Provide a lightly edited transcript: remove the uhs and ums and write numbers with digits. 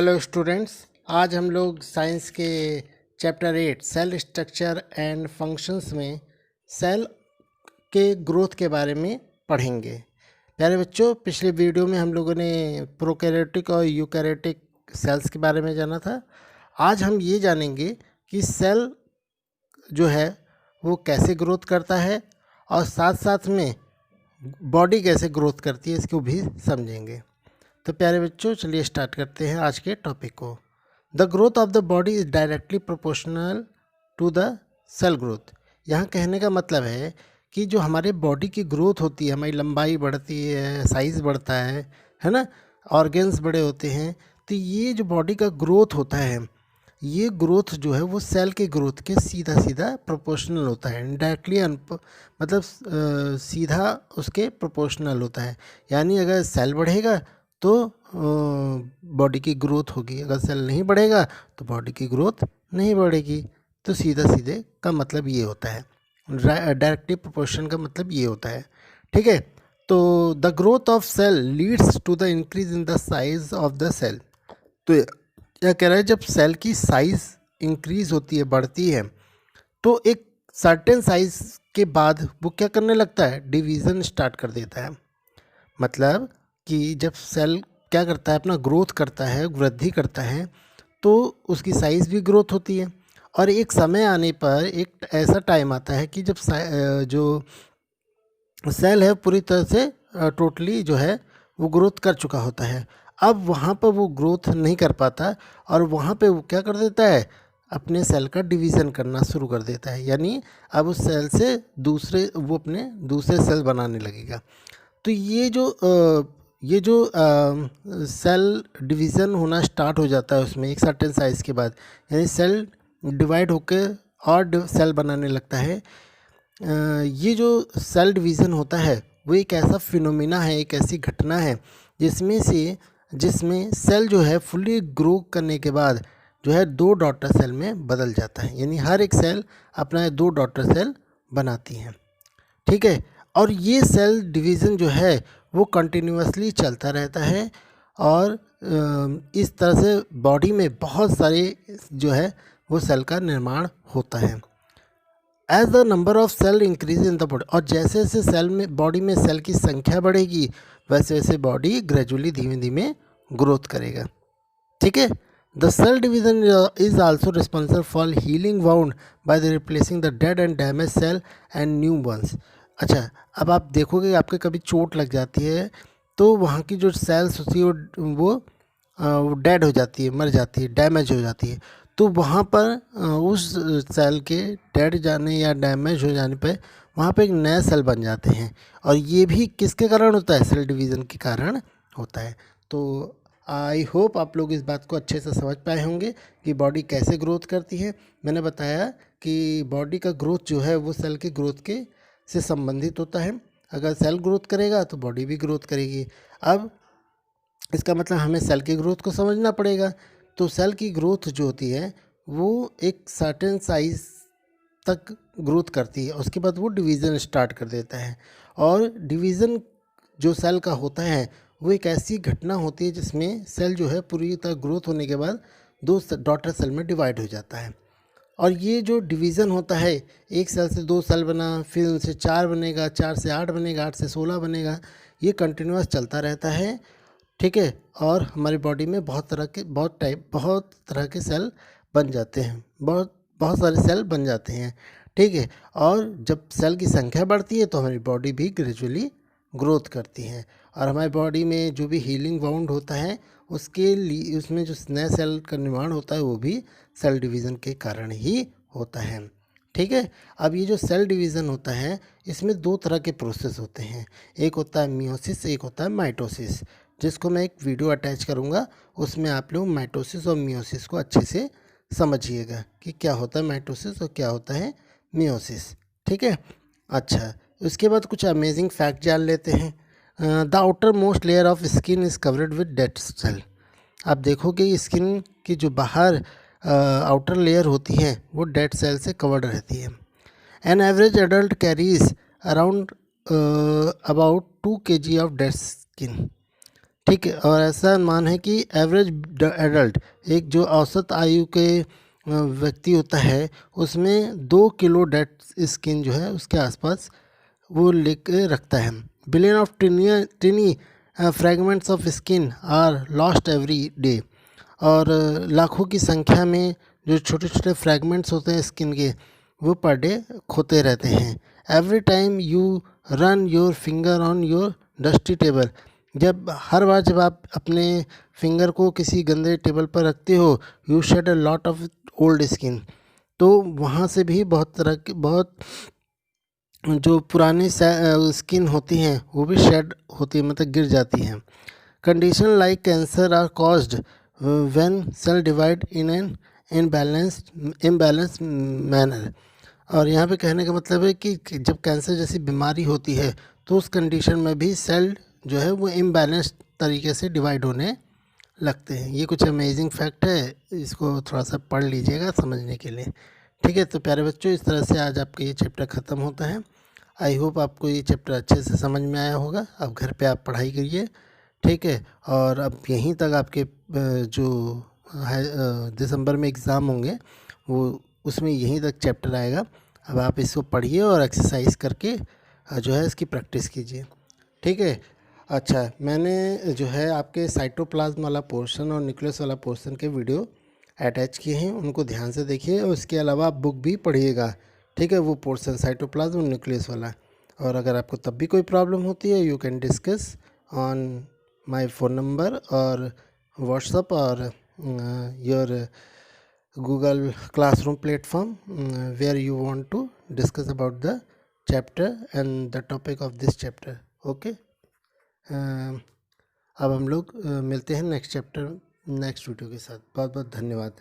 Hello students, आज हम लोग साइंस के chapter 8 cell structure and functions में सेल के ग्रोथ के बारे में पढ़ेंगे। प्यारे बच्चों, पिछले वीडियो में हम लोगों ने प्रोकैरियोटिक और यूकैरियोटिक सेल्स के बारे में जाना था। आज हम ये जानेंगे कि सेल जो है वो कैसे ग्रोथ करता है और साथ साथ में बॉडी कैसे ग्रोथ करती है, इसको भी समझेंगे। तो प्यारे बच्चों, चलिए स्टार्ट करते हैं आज के टॉपिक को। The growth of the body is directly proportional to the cell growth. यहाँ कहने का मतलब है कि जो हमारे बॉडी की ग्रोथ होती है, हमारी लंबाई बढ़ती है, साइज़ बढ़ता है ना, ऑर्गन्स बड़े होते हैं, तो ये जो बॉडी का ग्रोथ होता है, ये ग्रोथ जो है वो सेल के ग्रोथ के सीधा सीधा प्रोपोर्शनल होता है। इनडायरेक्टली मतलब सीधा उसके प्रोपोर्शनल होता है। यानी अगर सेल बढ़ेगा तो बॉडी की ग्रोथ होगी, अगर सेल नहीं बढ़ेगा तो बॉडी की ग्रोथ नहीं बढ़ेगी। तो सीधा सीधे का मतलब ये होता है, डायरेक्टली प्रोपोर्शन का मतलब ये होता है। ठीक है, तो the growth of cell leads to the increase in the size of the cell. तो क्या कह रहा है, जब सेल की साइज़ इंक्रीज़ होती है, बढ़ती है, तो एक सर्टेन साइज़ के बाद वो क्या करने लगता है, डिवीज़न स्टार्ट कर देता है। मतलब कि जब सेल क्या करता है, अपना ग्रोथ करता है, वृद्धि करता है, तो उसकी साइज़ भी ग्रोथ होती है। और एक समय आने पर एक ऐसा टाइम आता है कि जब जो सेल है पूरी तरह से टोटली जो है वो ग्रोथ कर चुका होता है। अब वहाँ पर वो ग्रोथ नहीं कर पाता और वहाँ पे वो क्या कर देता है, अपने सेल का डिवीज़न करना शुरू कर देता है। यानी अब उस सेल से वो अपने दूसरे सेल बनाने लगेगा। तो ये जो सेल डिवीज़न होना स्टार्ट हो जाता है उसमें एक सर्टेन साइज़ के बाद, यानी सेल डिवाइड होकर और सेल बनाने लगता है। ये जो सेल डिवीज़न होता है वो एक ऐसा फिनोमिना है, एक ऐसी घटना है जिसमें सेल जो है फुली ग्रो करने के बाद जो है 2 डॉटर सेल में बदल जाता है। यानी हर एक सेल अपना 2 डॉटर सेल बनाती हैं। ठीक है, और ये सेल डिवीज़न जो है वो कंटिन्यूअसली चलता रहता है और इस तरह से बॉडी में बहुत सारे जो है वो सेल का निर्माण होता है। As the number of cell increase in the body, और जैसे जैसे सेल में बॉडी में सेल की संख्या बढ़ेगी वैसे वैसे बॉडी ग्रेजुअली धीमे धीमे ग्रोथ करेगा। ठीक है, the cell division is also responsible for healing wound by the replacing the dead and damage cell and new ones. अच्छा, अब आप देखोगे आपके कभी चोट लग जाती है तो वहाँ की जो सेल्स होती है वो डेड हो जाती है, मर जाती है, डैमेज हो जाती है। तो वहाँ पर उस सेल के डेड जाने या डैमेज हो जाने पे वहाँ पे एक नया सेल बन जाते हैं। और ये भी किसके कारण होता है, सेल डिवीज़न के कारण होता है। तो आई होप आप लोग इस बात को अच्छे से समझ पाए होंगे कि बॉडी कैसे ग्रोथ करती है। मैंने बताया कि बॉडी का ग्रोथ जो है वो सेल के ग्रोथ के से संबंधित होता है। अगर सेल ग्रोथ करेगा तो बॉडी भी ग्रोथ करेगी। अब इसका मतलब हमें सेल की ग्रोथ को समझना पड़ेगा। तो सेल की ग्रोथ जो होती है वो एक सर्टेन साइज तक ग्रोथ करती है, उसके बाद वो डिवीज़न स्टार्ट कर देता है। और डिवीज़न जो सेल का होता है वो एक ऐसी घटना होती है जिसमें सेल जो है पूरी तरह ग्रोथ होने के बाद 2 डॉटर सेल में डिवाइड हो जाता है। और ये जो डिवीज़न होता है, एक सेल से 2 सेल बना, फिर उनसे 4 बनेगा, 4 से 8 बनेगा, 8 से 16 बनेगा, ये कंटिन्यूअस चलता रहता है। ठीक है, और हमारी बॉडी में बहुत तरह के सेल बन जाते हैं, बहुत सारे सेल बन जाते हैं। ठीक है, और जब सेल की संख्या बढ़ती है तो हमारी बॉडी भी ग्रेजुअली ग्रोथ करती है। और हमारी बॉडी में जो भी हीलिंग वाउंड होता है उसके लिए उसमें जो नए सेल का निर्माण होता है वो भी सेल डिवीज़न के कारण ही होता है। ठीक है, अब ये जो सेल डिवीज़न होता है इसमें 2 तरह के प्रोसेस होते हैं, एक होता है मियोसिस, एक होता है माइटोसिस, जिसको मैं एक वीडियो अटैच करूँगा, उसमें आप लोग माइटोसिस और मियोसिस को अच्छे से समझिएगा कि क्या होता है माइटोसिस और क्या होता है मियोसिस। ठीक है, अच्छा, उसके बाद कुछ अमेजिंग फैक्ट जान लेते हैं। The outermost layer of skin is covered with dead cell. आप देखोगे स्किन की जो बाहर आउटर लेयर होती है वो डेड सेल से कवर्ड रहती है। An average adult carries around about 2 kg of dead skin. ठीक है। और ऐसा मान है कि एवरेज एडल्ट, एक जो औसत आयु के व्यक्ति होता है, उसमें 2 किलो डेड स्किन जो है उसके आसपास वो लेके रखता है। Billion of tiny fragments of skin are lost every day. और लाखों की संख्या में जो छोटे छोटे फ्रेगमेंट्स होते हैं स्किन के, वो पर डे खोते रहते हैं। Every time you run your finger on your dusty table, हर बार जब आप अपने फिंगर को किसी गंदे टेबल पर रखते हो, you shed a lot of old skin. तो वहाँ से भी बहुत तरह की, बहुत जो पुरानी स्किन होती हैं वो भी शेड होती है, मतलब गिर जाती हैं। Condition like cancer are caused when cell divide in an imbalance manner. और यहाँ पे कहने का मतलब है कि जब कैंसर जैसी बीमारी होती है तो उस कंडीशन में भी सेल जो है वो इम्बैलेंस तरीके से डिवाइड होने लगते हैं। ये कुछ अमेजिंग फैक्ट है, इसको थोड़ा सा पढ़ लीजिएगा समझने के लिए। ठीक है, तो प्यारे बच्चों, इस तरह से आज आपका ये चैप्टर ख़त्म होता है। आई होप आपको ये चैप्टर अच्छे से समझ में आया होगा। अब घर पे आप पढ़ाई करिए, ठीक है। और अब यहीं तक आपके जो है दिसंबर में एग्ज़ाम होंगे, वो उसमें यहीं तक चैप्टर आएगा। अब आप इसको पढ़िए और एक्सरसाइज करके जो है इसकी प्रैक्टिस कीजिए, ठीक है। अच्छा, मैंने जो है आपके साइटोप्लाज्म वाला पोर्शन और न्यूक्लियस वाला पोर्शन के वीडियो अटैच किए हैं, उनको ध्यान से देखिए। और उसके अलावा आप बुक भी पढ़िएगा, ठीक है, वो पोर्शन साइटोप्लाज्म और न्यूक्लियस वाला। और अगर आपको तब भी कोई प्रॉब्लम होती है, you can discuss on my phone number और व्हाट्सअप और your Google Classroom platform, where you want to discuss about the chapter and the topic of this chapter. Okay, अब हम लोग मिलते हैं नेक्स्ट वीडियो के साथ। बहुत बहुत धन्यवाद।